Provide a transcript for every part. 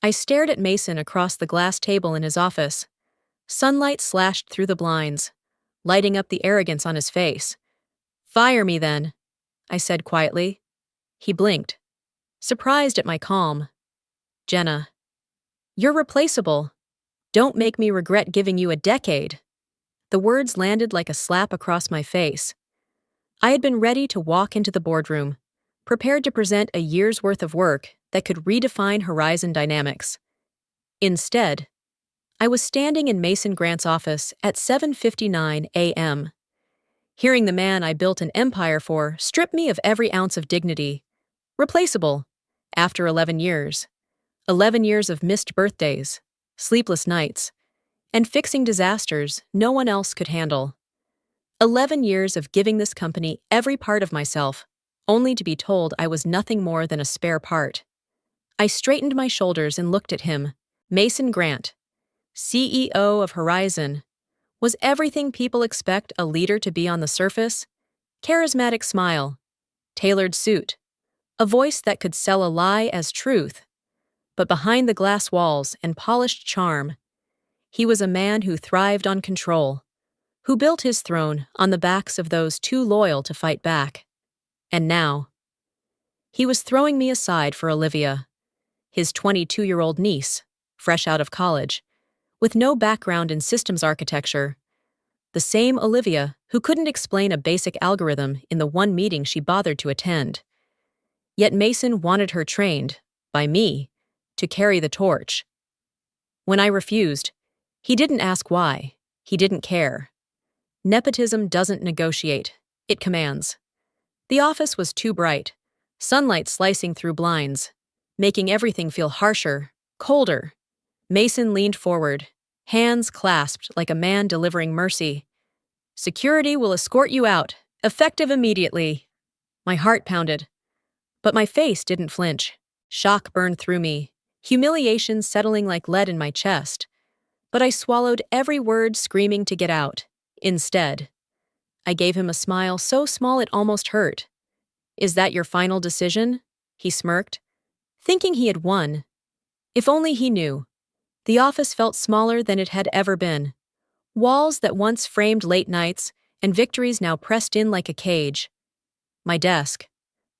I stared at Mason across the glass table in his office. Sunlight slashed through the blinds, lighting up the arrogance on his face. "Fire me, then," I said quietly. He blinked, surprised at my calm. "Jenna, you're replaceable. Don't make me regret giving you a decade." The words landed like a slap across my face. I had been ready to walk into the boardroom, prepared to present a year's worth of work that could redefine Horizon dynamics. Instead, I was standing in Mason Grant's office at 7:59 a.m., hearing the man I built an empire for strip me of every ounce of dignity. Replaceable, after 11 years. 11 years of missed birthdays, sleepless nights, and fixing disasters no one else could handle. 11 years of giving this company every part of myself, only to be told I was nothing more than a spare part. I straightened my shoulders and looked at him. Mason Grant, CEO of Horizon. Was everything people expect a leader to be on the surface? Charismatic smile, tailored suit, a voice that could sell a lie as truth. But behind the glass walls and polished charm, he was a man who thrived on control, who built his throne on the backs of those too loyal to fight back. And now, he was throwing me aside for Olivia, his 22-year-old niece, fresh out of college, with no background in systems architecture. The same Olivia who couldn't explain a basic algorithm in the one meeting she bothered to attend. Yet Mason wanted her trained, by me, to carry the torch. When I refused, he didn't ask why. He didn't care. Nepotism doesn't negotiate, it commands. The office was too bright, sunlight slicing through blinds, making everything feel harsher, colder. Mason leaned forward, hands clasped like a man delivering mercy. "Security will escort you out, effective immediately." My heart pounded, but my face didn't flinch. Shock burned through me, humiliation settling like lead in my chest. But I swallowed every word, screaming to get out. Instead, I gave him a smile so small it almost hurt. "Is that your final decision?" he smirked, thinking he had won. If only he knew. The office felt smaller than it had ever been. Walls that once framed late nights, and victories now pressed in like a cage. My desk,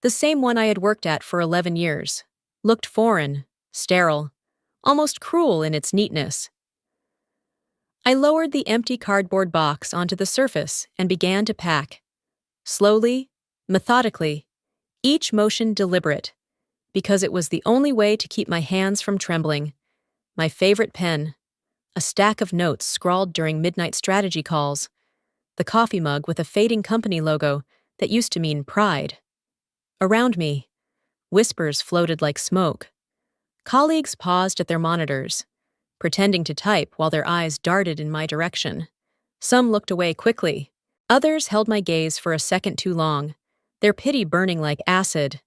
the same one I had worked at for 11 years, looked foreign, sterile, almost cruel in its neatness. I lowered the empty cardboard box onto the surface and began to pack. Slowly, methodically, each motion deliberate, because it was the only way to keep my hands from trembling. My favorite pen, a stack of notes scrawled during midnight strategy calls, the coffee mug with a fading company logo that used to mean pride. Around me, whispers floated like smoke. Colleagues paused at their monitors, pretending to type while their eyes darted in my direction. Some looked away quickly. Others held my gaze for a second too long, their pity burning like acid.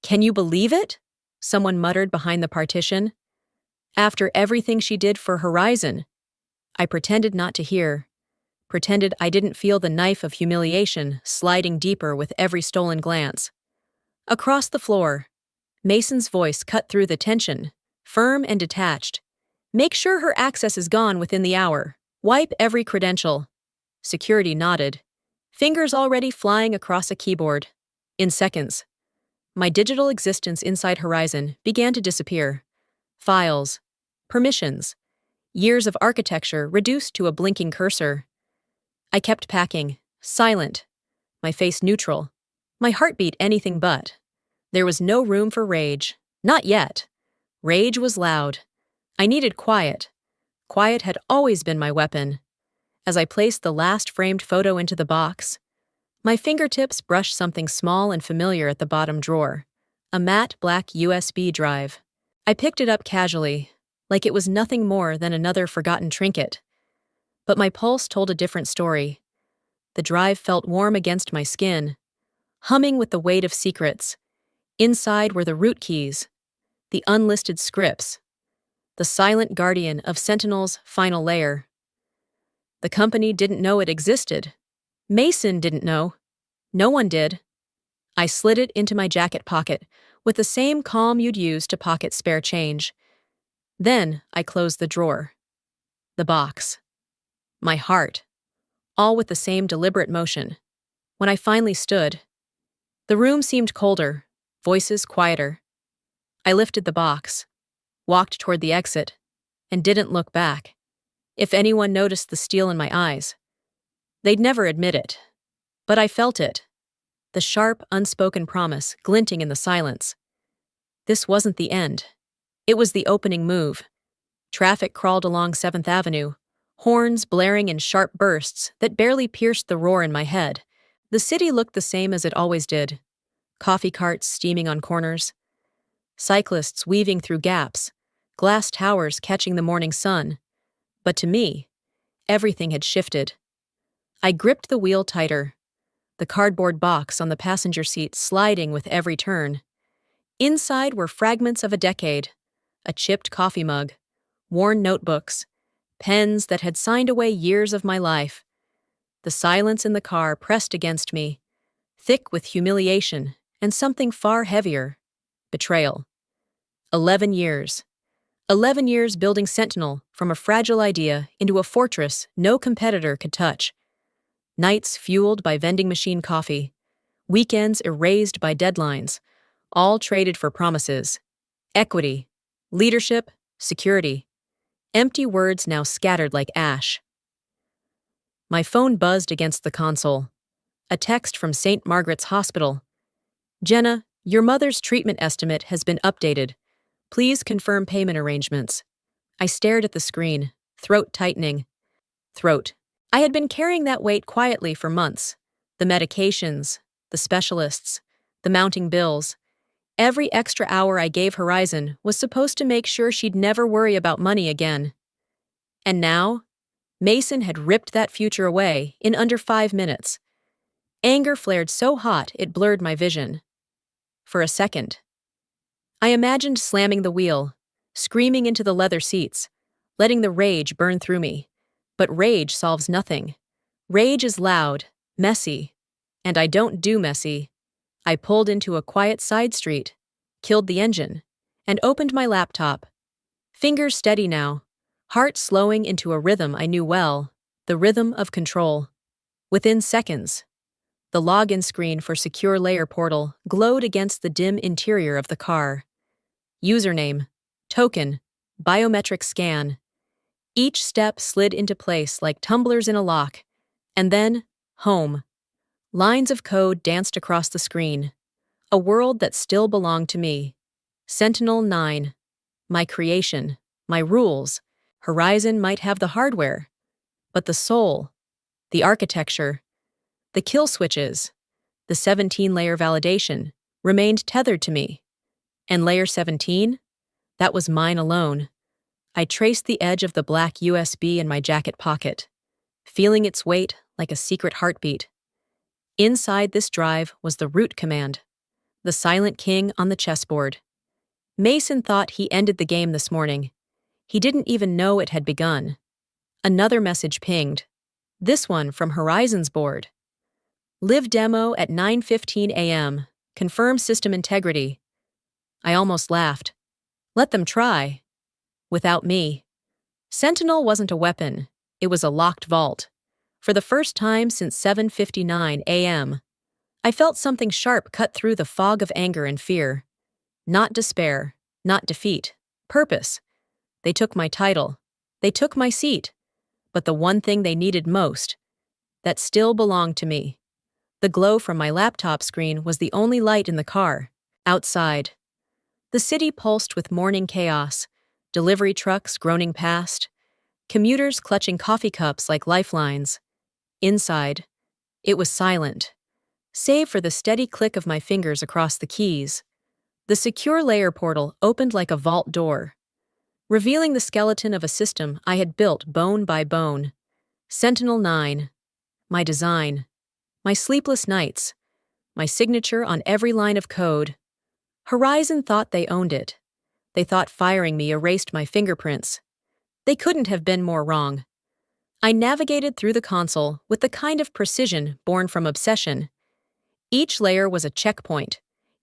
"Can you believe it?" someone muttered behind the partition. "After everything she did for Horizon." I pretended not to hear, pretended I didn't feel the knife of humiliation sliding deeper with every stolen glance. Across the floor, Mason's voice cut through the tension, firm and detached. "Make sure her access is gone within the hour. Wipe every credential." Security nodded, fingers already flying across a keyboard. In seconds, my digital existence inside Horizon began to disappear. Files, permissions, years of architecture reduced to a blinking cursor. I kept packing, silent, my face neutral, my heartbeat anything but. There was no room for rage. Not yet. Rage was loud. I needed quiet. Quiet had always been my weapon. As I placed the last framed photo into the box, my fingertips brushed something small and familiar at the bottom drawer, a matte black USB drive. I picked it up casually, like it was nothing more than another forgotten trinket. But my pulse told a different story. The drive felt warm against my skin, humming with the weight of secrets. Inside were the root keys, the unlisted scripts, the silent guardian of Sentinel's final layer. The company didn't know it existed. Mason didn't know. No one did. I slid it into my jacket pocket, with the same calm you'd use to pocket spare change. Then I closed the drawer. The box. My heart. All with the same deliberate motion. When I finally stood, the room seemed colder, voices quieter. I lifted the box, walked toward the exit, and didn't look back. If anyone noticed the steel in my eyes, they'd never admit it. But I felt it. The sharp, unspoken promise glinting in the silence. This wasn't the end. It was the opening move. Traffic crawled along 7th Avenue, horns blaring in sharp bursts that barely pierced the roar in my head. The city looked the same as it always did. Coffee carts steaming on corners, cyclists weaving through gaps, glass towers catching the morning sun. But to me, everything had shifted. I gripped the wheel tighter, the cardboard box on the passenger seat sliding with every turn. Inside were fragments of a decade, a chipped coffee mug, worn notebooks, pens that had signed away years of my life. The silence in the car pressed against me, thick with humiliation and something far heavier, betrayal. 11 years. 11 years building Sentinel from a fragile idea into a fortress no competitor could touch. Nights fueled by vending machine coffee, weekends erased by deadlines, all traded for promises. Equity, leadership, security. Empty words now scattered like ash. My phone buzzed against the console. A text from St. Margaret's Hospital. Jenna, your mother's treatment estimate has been updated. Please confirm payment arrangements. I stared at the screen, throat tightening. Throat. I had been carrying that weight quietly for months. The medications, the specialists, the mounting bills. Every extra hour I gave Horizon was supposed to make sure she'd never worry about money again. And now, Mason had ripped that future away in under 5 minutes. Anger flared so hot it blurred my vision. For a second, I imagined slamming the wheel, screaming into the leather seats, letting the rage burn through me. But rage solves nothing. Rage is loud, messy, and I don't do messy. I pulled into a quiet side street, killed the engine, and opened my laptop. Fingers steady now, heart slowing into a rhythm I knew well, the rhythm of control. Within seconds, the login screen for Secure Layer Portal glowed against the dim interior of the car. Username, token, biometric scan. Each step slid into place like tumblers in a lock. And then, home. Lines of code danced across the screen. A world that still belonged to me. Sentinel 9. My creation. My rules. Horizon might have the hardware. But the soul. The architecture. The kill switches. The 17-layer validation remained tethered to me. And layer 17? That was mine alone. I traced the edge of the black USB in my jacket pocket, feeling its weight like a secret heartbeat. Inside this drive was the root command, the silent king on the chessboard. Mason thought he ended the game this morning. He didn't even know it had begun. Another message pinged, this one from Horizon's board. Live demo at 9:15 a.m. Confirm system integrity. I almost laughed. Let them try. Without me. Sentinel wasn't a weapon. It was a locked vault. For the first time since 7:59 a.m., I felt something sharp cut through the fog of anger and fear. Not despair, not defeat, purpose. They took my title. They took my seat. But the one thing they needed most, that still belonged to me. The glow from my laptop screen was the only light in the car. Outside, the city pulsed with morning chaos, delivery trucks groaning past, commuters clutching coffee cups like lifelines. Inside, it was silent, save for the steady click of my fingers across the keys. The secure layer portal opened like a vault door, revealing the skeleton of a system I had built bone by bone. Sentinel 9, my design, my sleepless nights, my signature on every line of code. Horizon thought they owned it. They thought firing me erased my fingerprints. They couldn't have been more wrong. I navigated through the console with the kind of precision born from obsession. Each layer was a checkpoint,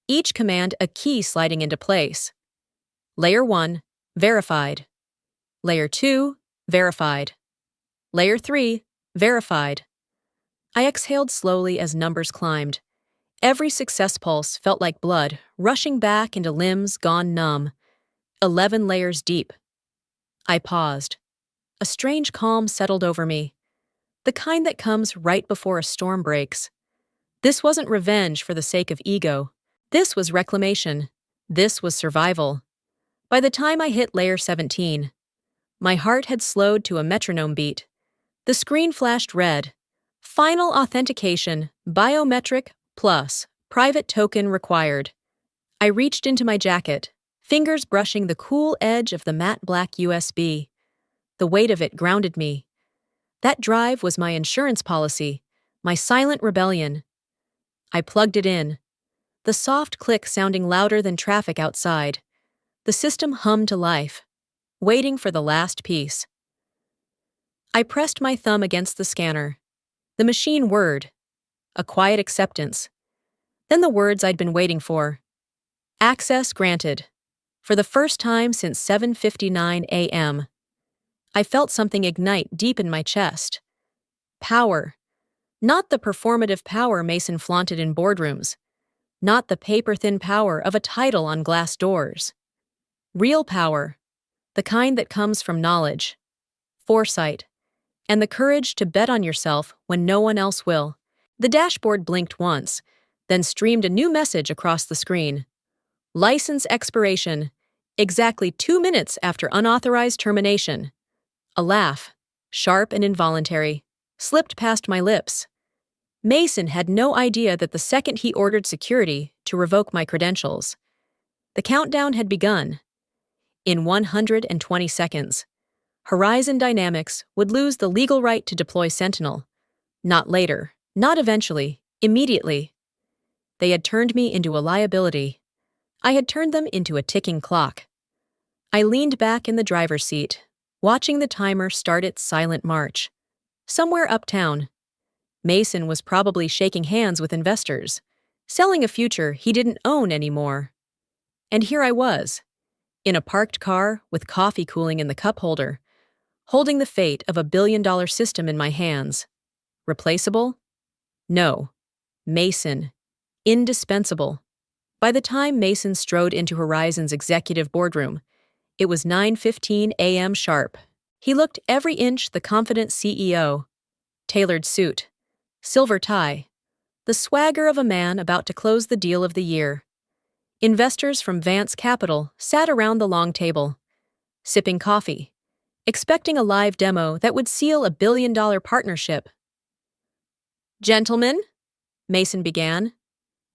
each command a key sliding into place. Layer 1, verified. Layer 2, verified. Layer 3, verified. I exhaled slowly as numbers climbed. Every success pulse felt like blood, rushing back into limbs gone numb. 11 layers deep. I paused. A strange calm settled over me, the kind that comes right before a storm breaks. This wasn't revenge for the sake of ego. This was reclamation. This was survival. By the time I hit layer 17, my heart had slowed to a metronome beat. The screen flashed red. Final authentication, biometric plus private token required. I reached into my jacket, fingers brushing the cool edge of the matte black USB. The weight of it grounded me. That drive was my insurance policy, my silent rebellion. I plugged it in, the soft click sounding louder than traffic outside. The system hummed to life, waiting for the last piece. I pressed my thumb against the scanner. The machine whirred, a quiet acceptance. Then the words I'd been waiting for. Access granted. For the first time since 7:59 a.m. I felt something ignite deep in my chest. Power. Not the performative power Mason flaunted in boardrooms. Not the paper-thin power of a title on glass doors. Real power. The kind that comes from knowledge, foresight, and the courage to bet on yourself when no one else will. The dashboard blinked once, then streamed a new message across the screen. License expiration. Exactly 2 minutes after unauthorized termination. A laugh, sharp and involuntary, slipped past my lips. Mason had no idea that the second he ordered security to revoke my credentials. The countdown had begun. In 120 seconds, Horizon Dynamics would lose the legal right to deploy Sentinel. Not later, not eventually, immediately. They had turned me into a liability. I had turned them into a ticking clock. I leaned back in the driver's seat, watching the timer start its silent march. Somewhere uptown, Mason was probably shaking hands with investors, selling a future he didn't own anymore. And here I was, in a parked car with coffee cooling in the cup holder, holding the fate of a billion-dollar system in my hands. Replaceable? No. Mason. Indispensable. By the time Mason strode into Horizon's executive boardroom, it was 9:15 a.m. sharp. He looked every inch the confident CEO. Tailored suit, silver tie, the swagger of a man about to close the deal of the year. Investors from Vance Capital sat around the long table, sipping coffee, expecting a live demo that would seal a billion-dollar partnership. Gentlemen, Mason began,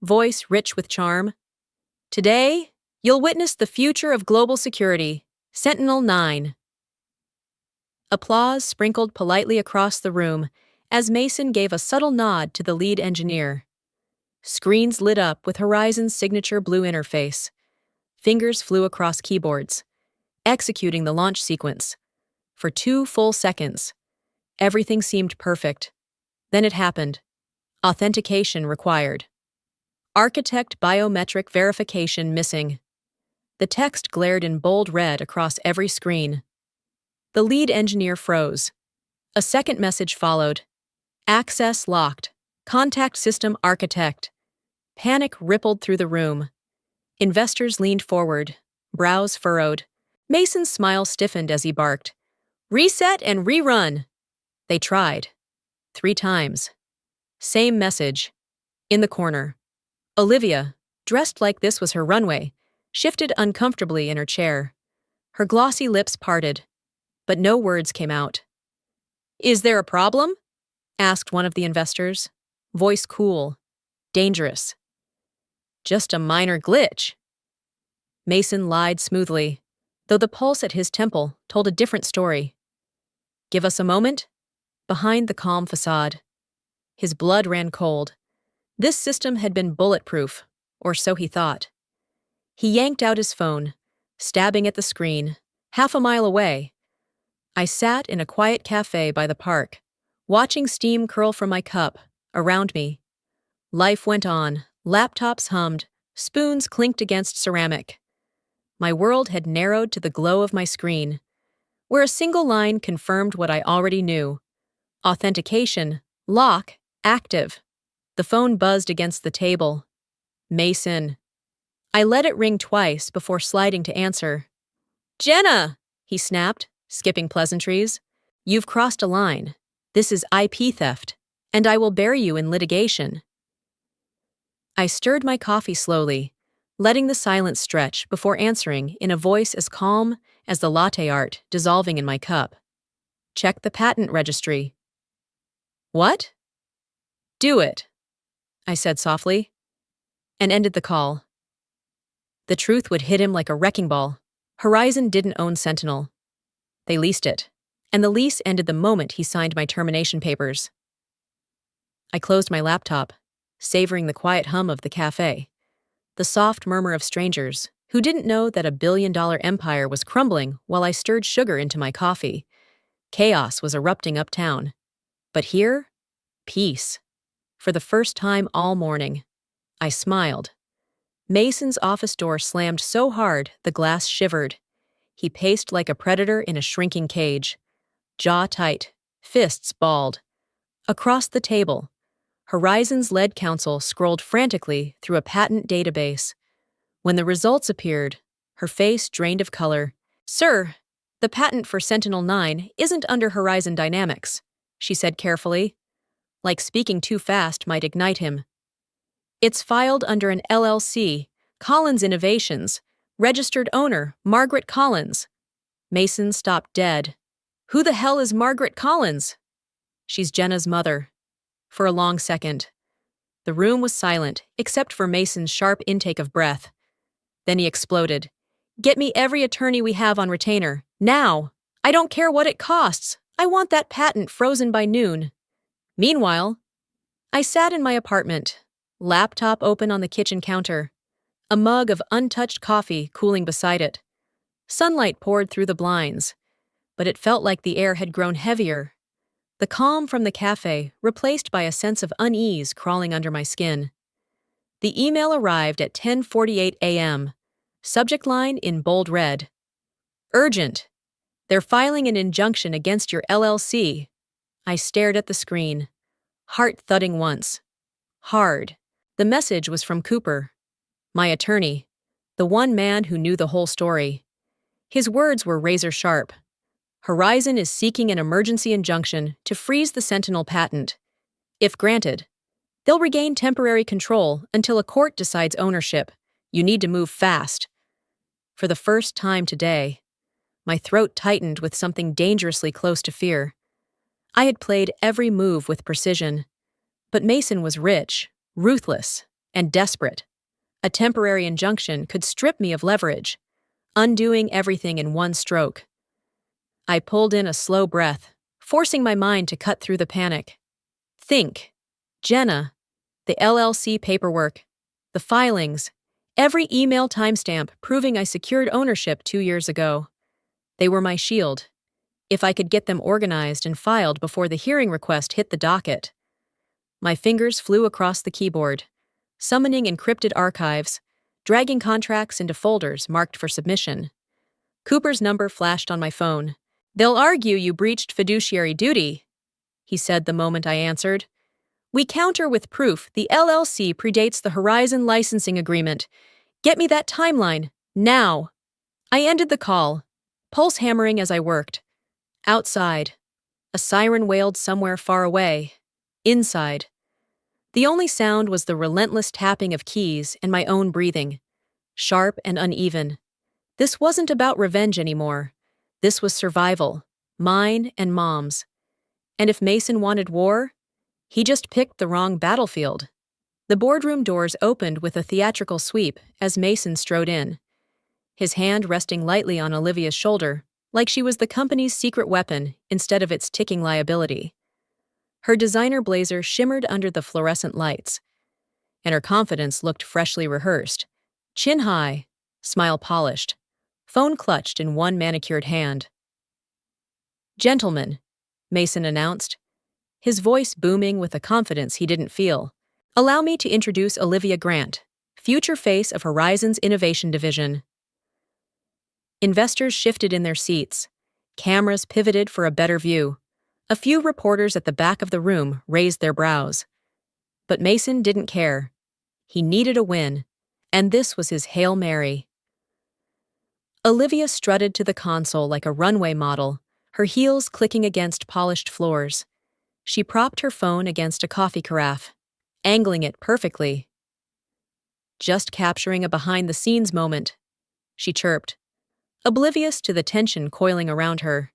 voice rich with charm. Today, you'll witness the future of global security, Sentinel-9. Applause sprinkled politely across the room as Mason gave a subtle nod to the lead engineer. Screens lit up with Horizon's signature blue interface. Fingers flew across keyboards, executing the launch sequence. For 2 full seconds, everything seemed perfect. Then it happened. Authentication required. Architect biometric verification missing. The text glared in bold red across every screen. The lead engineer froze. A second message followed. Access locked. Contact system architect. Panic rippled through the room. Investors leaned forward, brows furrowed. Mason's smile stiffened as he barked. Reset and rerun. They tried. 3 times. Same message. In the corner. Olivia, dressed like this was her runway, shifted uncomfortably in her chair. Her glossy lips parted, but no words came out. Is there a problem? Asked one of the investors, voice cool, dangerous. Just a minor glitch. Mason lied smoothly, though the pulse at his temple told a different story. Give us a moment. Behind the calm facade. His blood ran cold. This system had been bulletproof, or so he thought. He yanked out his phone, stabbing at the screen, half a mile away. I sat in a quiet cafe by the park, watching steam curl from my cup, around me. Life went on, laptops hummed, Spoons clinked against ceramic. My world had narrowed to the glow of my screen, where a single line confirmed what I already knew. Authentication, lock, active. The phone buzzed against the table. Mason. I let it ring twice before sliding to answer. Jenna, he snapped, skipping pleasantries. You've crossed a line. This is IP theft, and I will bury you in litigation. I stirred my coffee slowly, letting the silence stretch before answering in a voice as calm as the latte art dissolving in my cup. Check the patent registry. What? Do it, I said softly, and ended the call. The truth would hit him like a wrecking ball. Horizon didn't own Sentinel. They leased it, and the lease ended the moment he signed my termination papers. I closed my laptop, savoring the quiet hum of the cafe, the soft murmur of strangers who didn't know that a billion-dollar empire was crumbling while I stirred sugar into my coffee. Chaos was erupting uptown. But here, peace. For the first time all morning, I smiled. Mason's office door slammed so hard the glass shivered. He paced like a predator in a shrinking cage, jaw tight, fists balled. Across the table, Horizon's lead counsel scrolled frantically through a patent database. When the results appeared, her face drained of color. Sir, the patent for Sentinel-9 isn't under Horizon Dynamics, she said carefully, like speaking too fast might ignite him. It's filed under an LLC, Collins Innovations, registered owner, Margaret Collins. Mason stopped dead. Who the hell is Margaret Collins? She's Jenna's mother. For a long second, the room was silent except for Mason's sharp intake of breath. Then he exploded. Get me every attorney we have on retainer, now! I don't care what it costs. I want that patent frozen by noon. Meanwhile, I sat in my apartment, laptop open on the kitchen counter, a mug of untouched coffee cooling beside it. Sunlight poured through the blinds, but it felt like the air had grown heavier. The calm from the cafe replaced by a sense of unease crawling under my skin. The email arrived at 10:48 a.m., subject line in bold red. Urgent. They're filing an injunction against your LLC. I stared at the screen, heart thudding once. Hard. The message was from Cooper, my attorney, the one man who knew the whole story. His words were razor sharp. Horizon is seeking an emergency injunction to freeze the Sentinel patent. If granted, they'll regain temporary control until a court decides ownership. You need to move fast. For the first time today, my throat tightened with something dangerously close to fear. I had played every move with precision, but Mason was rich, ruthless, and desperate. A temporary injunction could strip me of leverage, undoing everything in one stroke. I pulled in a slow breath, forcing my mind to cut through the panic. Think. Jenna. The LLC paperwork. The filings. Every email timestamp proving I secured ownership 2 years ago. They were my shield. If I could get them organized and filed before the hearing request hit the docket. My fingers flew across the keyboard, summoning encrypted archives, dragging contracts into folders marked for submission. Cooper's number flashed on my phone. They'll argue you breached fiduciary duty, he said the moment I answered. We counter with proof the LLC predates the Horizon licensing agreement. Get me that timeline, now. I ended the call, pulse hammering as I worked. Outside, a siren wailed somewhere far away. Inside, the only sound was the relentless tapping of keys and my own breathing, sharp and uneven. This wasn't about revenge anymore. This was survival, mine and Mom's. And if Mason wanted war, he just picked the wrong battlefield. The boardroom doors opened with a theatrical sweep as Mason strode in, his hand resting lightly on Olivia's shoulder, like she was the company's secret weapon instead of its ticking liability. Her designer blazer shimmered under the fluorescent lights, and her confidence looked freshly rehearsed. Chin high, smile polished, phone clutched in one manicured hand. Gentlemen, Mason announced, his voice booming with a confidence he didn't feel. Allow me to introduce Olivia Grant, future face of Horizon's innovation division. Investors shifted in their seats. Cameras pivoted for a better view. A few reporters at the back of the room raised their brows. But Mason didn't care. He needed a win, and this was his Hail Mary. Olivia strutted to the console like a runway model, her heels clicking against polished floors. She propped her phone against a coffee carafe, angling it perfectly. "Just capturing a behind-the-scenes moment," she chirped, oblivious to the tension coiling around her.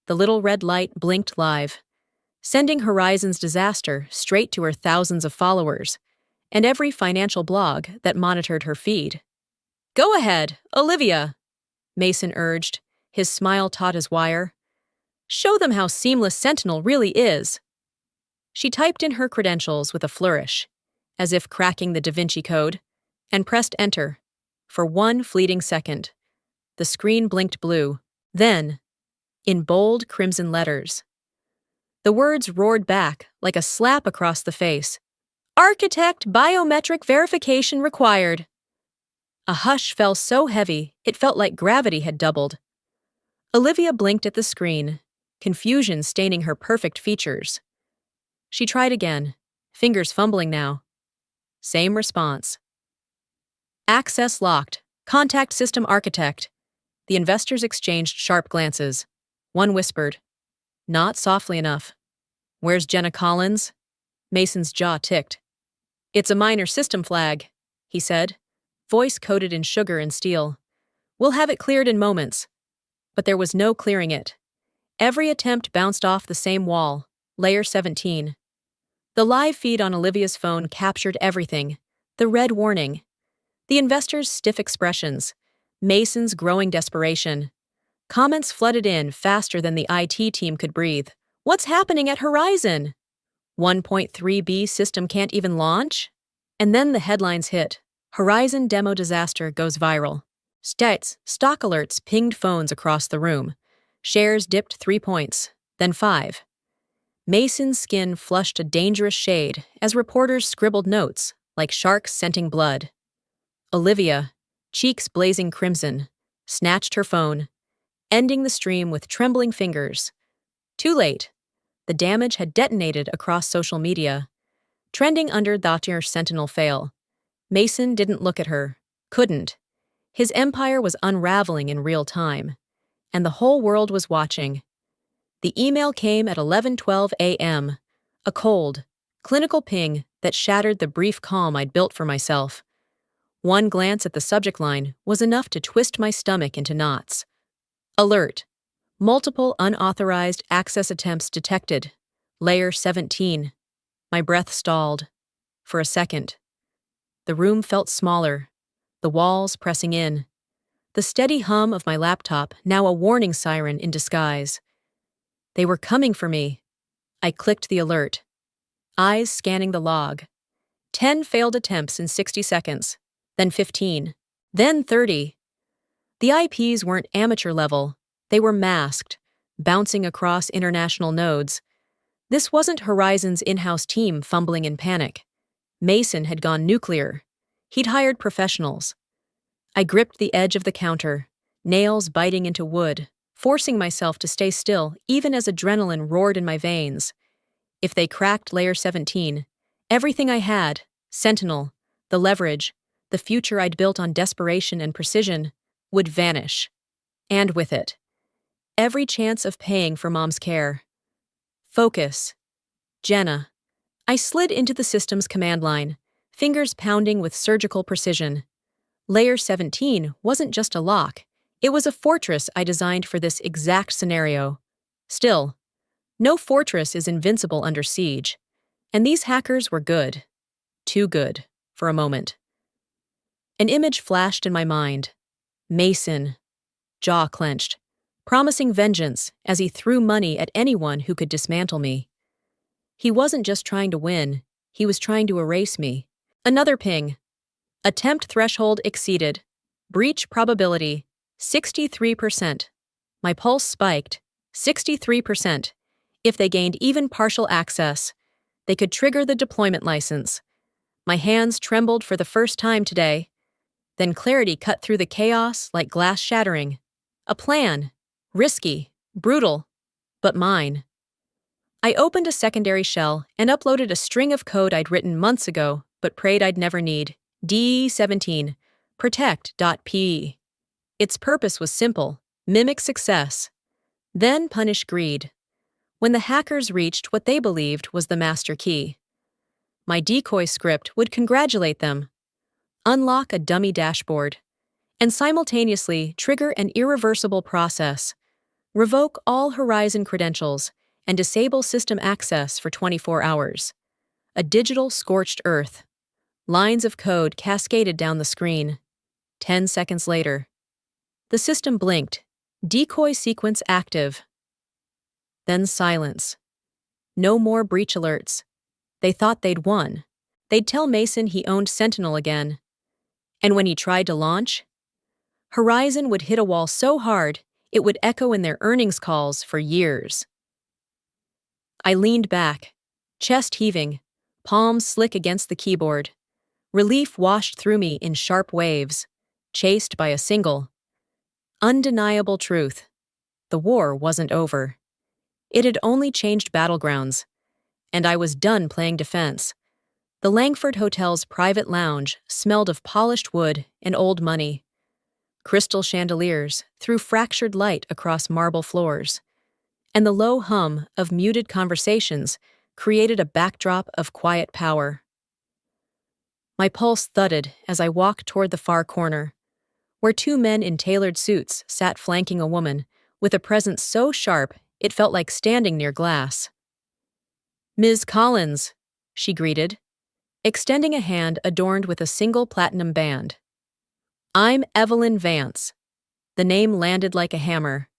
The little red light blinked live, sending Horizon's disaster straight to her thousands of followers and every financial blog that monitored her feed. "Go ahead, Olivia," Mason urged, his smile taut as wire. "Show them how seamless Sentinel really is." She typed in her credentials with a flourish, as if cracking the Da Vinci Code, and pressed enter. For one fleeting second, the screen blinked blue. Then, in bold crimson letters, the words roared back like a slap across the face. "Architect biometric verification required." A hush fell so heavy it felt like gravity had doubled. Olivia blinked at the screen, confusion staining her perfect features. She tried again, fingers fumbling now. Same response. "Access locked. Contact system architect." The investors exchanged sharp glances. One whispered, "Not softly enough." "Where's Jenna Collins?" Mason's jaw ticked. "It's a minor system flag," he said, voice coated in sugar and steel. "We'll have it cleared in moments." But there was no clearing it. Every attempt bounced off the same wall, layer 17. The live feed on Olivia's phone captured everything. The red warning, the investors' stiff expressions, Mason's growing desperation. Comments flooded in faster than the IT team could breathe. "What's happening at Horizon? 1.3B system can't even launch?" And then the headlines hit. Horizon demo disaster goes viral. Stock alerts pinged phones across the room. Shares dipped 3 points, then 5. Mason's skin flushed a dangerous shade as reporters scribbled notes like sharks scenting blood. Olivia, cheeks blazing crimson, snatched her phone, ending the stream with trembling fingers. Too late. The damage had detonated across social media. Trending under Dr. Sentinel fail. Mason didn't look at her. Couldn't. His empire was unraveling in real time, and the whole world was watching. The email came at 11:12 a.m., a cold, clinical ping that shattered the brief calm I'd built for myself. One glance at the subject line was enough to twist my stomach into knots. Alert. Multiple unauthorized access attempts detected. Layer 17. My breath stalled. For a second. The room felt smaller, the walls pressing in. The steady hum of my laptop now a warning siren in disguise. They were coming for me. I clicked the alert. Eyes scanning the log. 10 failed attempts in 60 seconds. Then 15. Then 30. The IPs weren't amateur level. They were masked, bouncing across international nodes. This wasn't Horizon's in-house team fumbling in panic. Mason had gone nuclear. He'd hired professionals. I gripped the edge of the counter, nails biting into wood, forcing myself to stay still even as adrenaline roared in my veins. If they cracked Layer 17, everything I had, Sentinel, the leverage, the future I'd built on desperation and precision, would vanish. And with it, every chance of paying for Mom's care. Focus. Jenna. I slid into the system's command line, fingers pounding with surgical precision. Layer 17 wasn't just a lock. It was a fortress I designed for this exact scenario. Still, no fortress is invincible under siege. And these hackers were good. Too good, for a moment. An image flashed in my mind. Mason, jaw clenched, promising vengeance as he threw money at anyone who could dismantle me. He wasn't just trying to win, he was trying to erase me. Another ping. Attempt threshold exceeded. Breach probability, 63%. My pulse spiked. 63%. If they gained even partial access, they could trigger the deployment license. My hands trembled for the first time today. Then clarity cut through the chaos like glass shattering. A plan. Risky. Brutal. But mine. I opened a secondary shell and uploaded a string of code I'd written months ago, but prayed I'd never need. D17. Protect.pe. Its purpose was simple. Mimic success. Then punish greed. When the hackers reached what they believed was the master key, my decoy script would congratulate them, unlock a dummy dashboard, and simultaneously trigger an irreversible process, revoke all Horizon credentials, and disable system access for 24 hours. A digital scorched earth. Lines of code cascaded down the screen. 10 seconds later. The system blinked. Decoy sequence active. Then silence. No more breach alerts. They thought they'd won. They'd tell Mason he owned Sentinel again. And when he tried to launch, Horizon would hit a wall so hard it would echo in their earnings calls for years. I leaned back, chest heaving, palms slick against the keyboard. Relief washed through me in sharp waves, chased by a single, undeniable truth. The war wasn't over. It had only changed battlegrounds, and I was done playing defense. The Langford Hotel's private lounge smelled of polished wood and old money. Crystal chandeliers threw fractured light across marble floors, and the low hum of muted conversations created a backdrop of quiet power. My pulse thudded as I walked toward the far corner, where two men in tailored suits sat flanking a woman with a presence so sharp it felt like standing near glass. "Ms. Collins," she greeted, extending a hand adorned with a single platinum band. "I'm Evelyn Vance." The name landed like a hammer.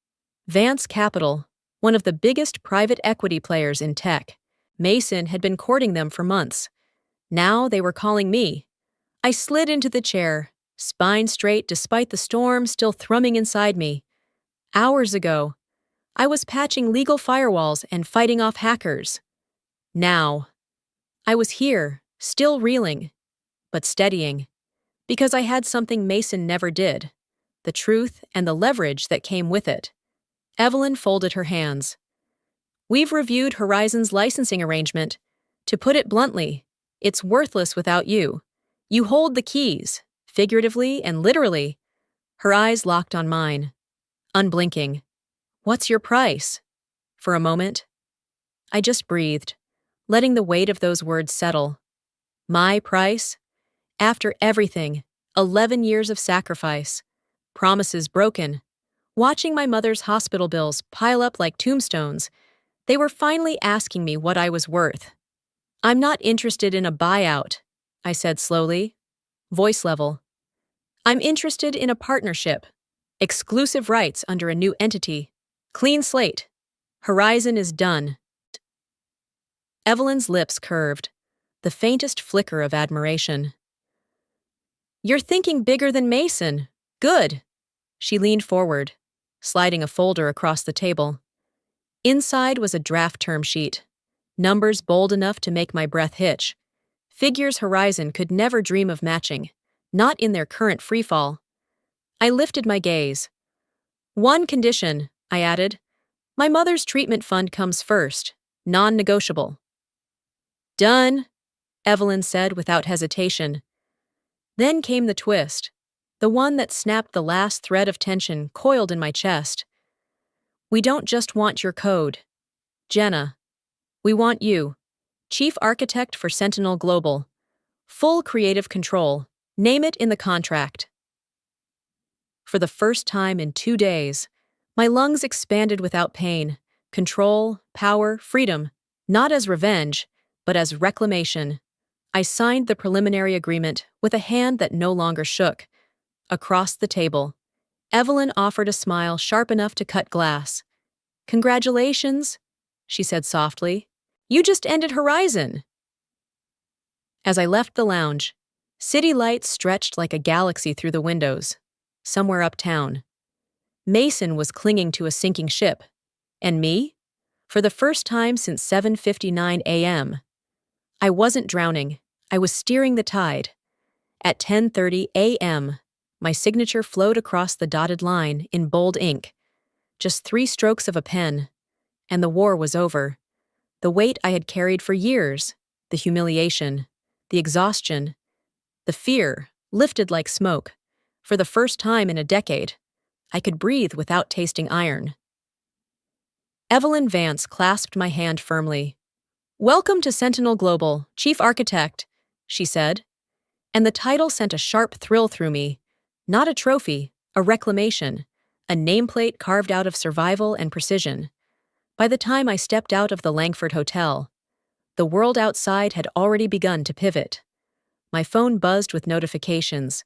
Vance Capital, one of the biggest private equity players in tech. Mason had been courting them for months. Now they were calling me. I slid into the chair, spine straight despite the storm still thrumming inside me. Hours ago, I was patching legal firewalls and fighting off hackers. Now, I was here, still reeling, but steadying, because I had something Mason never did, the truth and the leverage that came with it. Evelyn folded her hands. "We've reviewed Horizon's licensing arrangement. To put it bluntly, it's worthless without you. You hold the keys, figuratively and literally." Her eyes locked on mine, unblinking. "What's your price?" For a moment, I just breathed, letting the weight of those words settle. My price? After everything, 11 years of sacrifice, promises broken, watching my mother's hospital bills pile up like tombstones, they were finally asking me what I was worth. "I'm not interested in a buyout," I said slowly, voice level. "I'm interested in a partnership, exclusive rights under a new entity, clean slate. Horizon is done." Evelyn's lips curved, the faintest flicker of admiration. "You're thinking bigger than Mason. Good." She leaned forward, sliding a folder across the table. Inside was a draft term sheet, numbers bold enough to make my breath hitch, figures Horizon could never dream of matching, not in their current freefall. I lifted my gaze. "One condition," I added. "My mother's treatment fund comes first, non-negotiable." "Done," Evelyn said without hesitation. Then came the twist, the one that snapped the last thread of tension coiled in my chest. "We don't just want your code, Jenna. We want you, Chief Architect for Sentinel Global. Full creative control. Name it in the contract." For the first time in 2 days, my lungs expanded without pain. Control, power, freedom, not as revenge, but as reclamation. I signed the preliminary agreement with a hand that no longer shook. Across the table, Evelyn offered a smile sharp enough to cut glass. "Congratulations," she said softly. "You just ended Horizon." As I left the lounge, city lights stretched like a galaxy through the windows, somewhere uptown. Mason was clinging to a sinking ship. And me? For the first time since 7:59 a.m. I wasn't drowning. I was steering the tide. At 10:30 a.m., my signature flowed across the dotted line in bold ink. Just 3 strokes of a pen, and the war was over. The weight I had carried for years, the humiliation, the exhaustion, the fear, lifted like smoke. For the first time in a decade, I could breathe without tasting iron. Evelyn Vance clasped my hand firmly. "Welcome to Sentinel Global, Chief Architect," she said. And the title sent a sharp thrill through me. Not a trophy, a reclamation, a nameplate carved out of survival and precision. By the time I stepped out of the Langford Hotel, the world outside had already begun to pivot. My phone buzzed with notifications,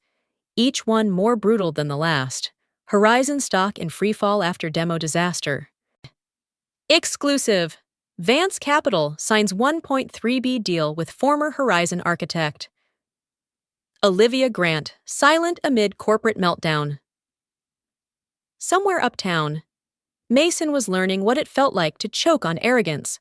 each one more brutal than the last. Horizon stock in freefall after demo disaster. Exclusive! Vance Capital signs $1.3 billion deal with former Horizon architect. Olivia Grant, silent amid corporate meltdown. Somewhere uptown, Mason was learning what it felt like to choke on arrogance.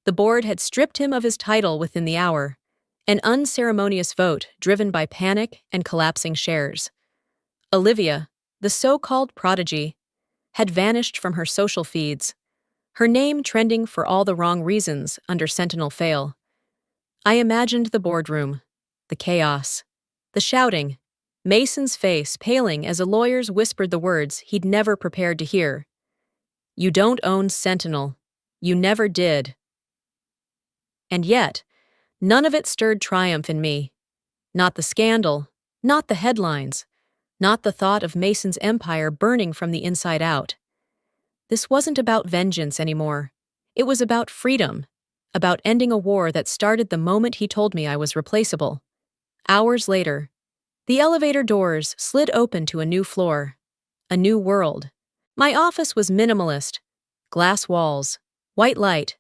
The board had stripped him of his title within the hour, an unceremonious vote driven by panic and collapsing shares. Olivia, the so-called prodigy, had vanished from her social feeds, her name trending for all the wrong reasons under Sentinel fail. I imagined the boardroom, the chaos, the shouting, Mason's face paling as the lawyers whispered the words he'd never prepared to hear. "You don't own Sentinel. You never did." And yet, none of it stirred triumph in me. Not the scandal, not the headlines, not the thought of Mason's empire burning from the inside out. This wasn't about vengeance anymore. It was about freedom, about ending a war that started the moment he told me I was replaceable. Hours later, the elevator doors slid open to a new floor, a new world. My office was minimalist, glass walls, white light,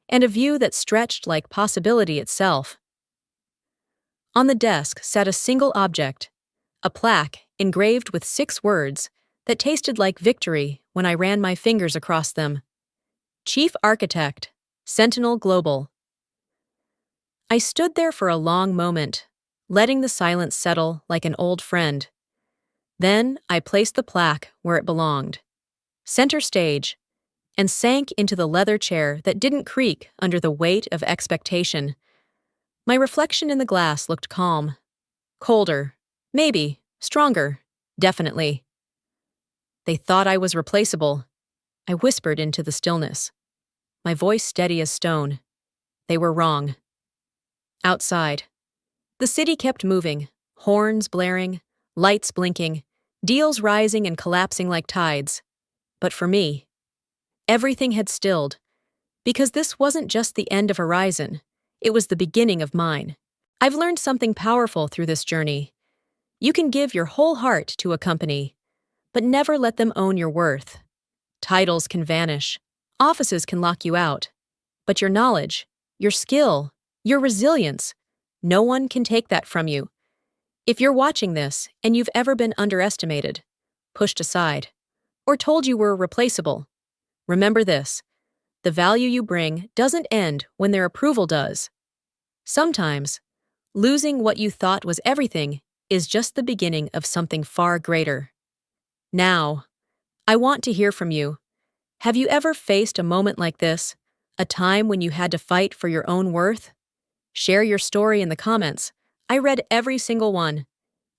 and a view that stretched like possibility itself. On the desk sat a single object, a plaque engraved with 6 words that tasted like victory when I ran my fingers across them. Chief Architect, Sentinel Global. I stood there for a long moment, letting the silence settle like an old friend. Then I placed the plaque where it belonged, center stage, and sank into the leather chair that didn't creak under the weight of expectation. My reflection in the glass looked calm. Colder, maybe, stronger, definitely. They thought I was replaceable. I whispered into the stillness, my voice steady as stone. They were wrong. Outside, the city kept moving, horns blaring, lights blinking, deals rising and collapsing like tides. But for me, everything had stilled, because this wasn't just the end of Horizon, it was the beginning of mine. I've learned something powerful through this journey. You can give your whole heart to a company, but never let them own your worth. Titles can vanish, offices can lock you out, but your knowledge, your skill, your resilience, no one can take that from you. If you're watching this and you've ever been underestimated, pushed aside, or told you were replaceable, remember this: the value you bring doesn't end when their approval does. Sometimes, losing what you thought was everything is just the beginning of something far greater. Now, I want to hear from you. Have you ever faced a moment like this, a time when you had to fight for your own worth? Share your story in the comments. I read every single one.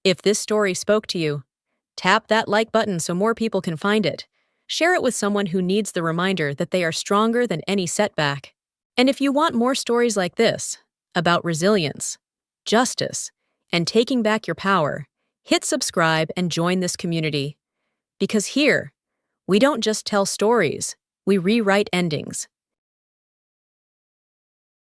If this story spoke to you, tap that like button so more people can find it. Share it with someone who needs the reminder that they are stronger than any setback. And if you want more stories like this, about resilience, justice, and taking back your power, hit subscribe and join this community. Because here, we don't just tell stories, we rewrite endings.